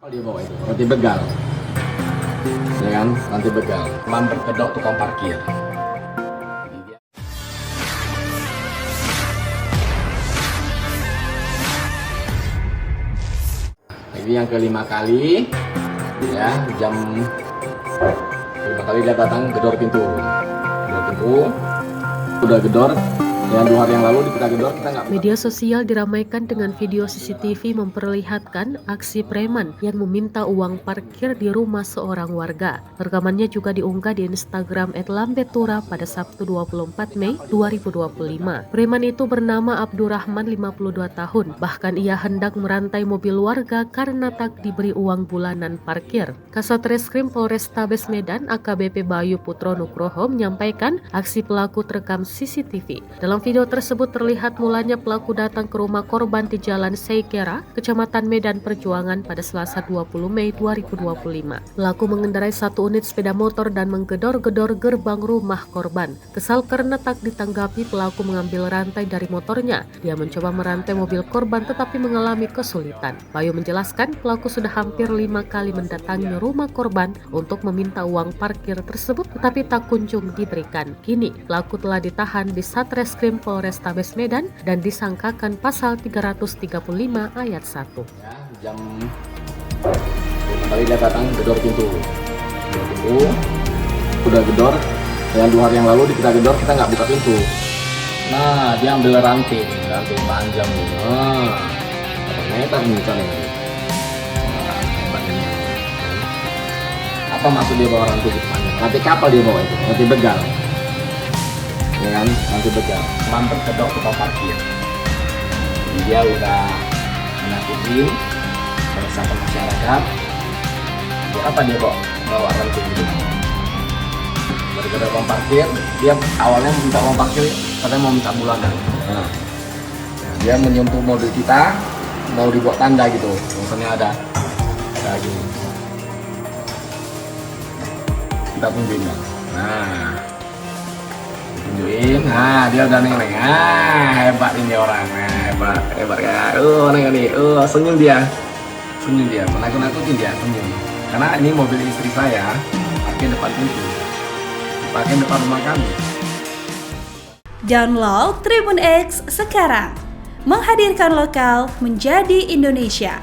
Dia bawa itu roti begal, ya kan, roti begal. Teman berkedok tukang parkir. Ini yang kelima kali, ya jam 5 kali dia datang gedor pintu, udah gedor. Yang 2 hari yang lalu kita gedor, kita nggak. Media sosial diramaikan dengan video CCTV memperlihatkan aksi preman yang meminta uang parkir di rumah seorang warga. Rekamannya juga diunggah di Instagram @lambetura pada Sabtu 24 Mei 2025. Preman itu bernama Abdurrahman 52 tahun. Bahkan ia hendak merantai mobil warga karena tak diberi uang bulanan parkir. Kasat Reskrim Polrestabes Medan AKBP Bayu Putro Nugroho menyampaikan aksi pelaku terekam CCTV. Dalam video tersebut terlihat mulanya pelaku datang ke rumah korban di Jalan Seikera, Kecamatan Medan Perjuangan pada Selasa 20 Mei 2025. Pelaku mengendarai 1 unit sepeda motor dan menggedor-gedor gerbang rumah korban. Kesal karena tak ditanggapi, pelaku mengambil rantai dari motornya. Dia mencoba merantai mobil korban tetapi mengalami kesulitan. Bayu menjelaskan pelaku sudah hampir 5 kali mendatangi rumah korban untuk meminta uang parkir tersebut tetapi tak kunjung diberikan. Kini pelaku telah ditahan di Satreskrim Polrestabes Medan dan disangkakan pasal 335 ayat 1. Ya, jam 5 kali dia datang gedor pintu, udah gedor. Yang 2 hari yang lalu kita gedor, kita nggak buka pintu. Nah, dia ambil ranting panjang nih. Berapa meter nih misalnya. Apa maksud dia bawa ranting panjang? Nanti kapal dia bawa itu, nanti begal. Ya kan, nanti begal. Teman berkedok tukang parkir. Jadi dia udah menyakiti meresahkan masyarakat. Buat apa dia bawa ranting itu? Gara-gara tukang parkir, dia awalnya minta uang parkir, katanya mau minta bulanan. Nah, dia menyentuh mobil kita, mau dibuat tanda gitu, misalnya ada gini. Kita tunjukin, nah, tunjukin, nah dia udah neng, hebat ini orang, hebat ya, neng nih, senyum dia, menakut-nakutin dia, senyum. Karena ini mobil istri saya, parkir depan pintu. Pakai depan rumah kami. Download Tribun X sekarang, menghadirkan lokal menjadi Indonesia.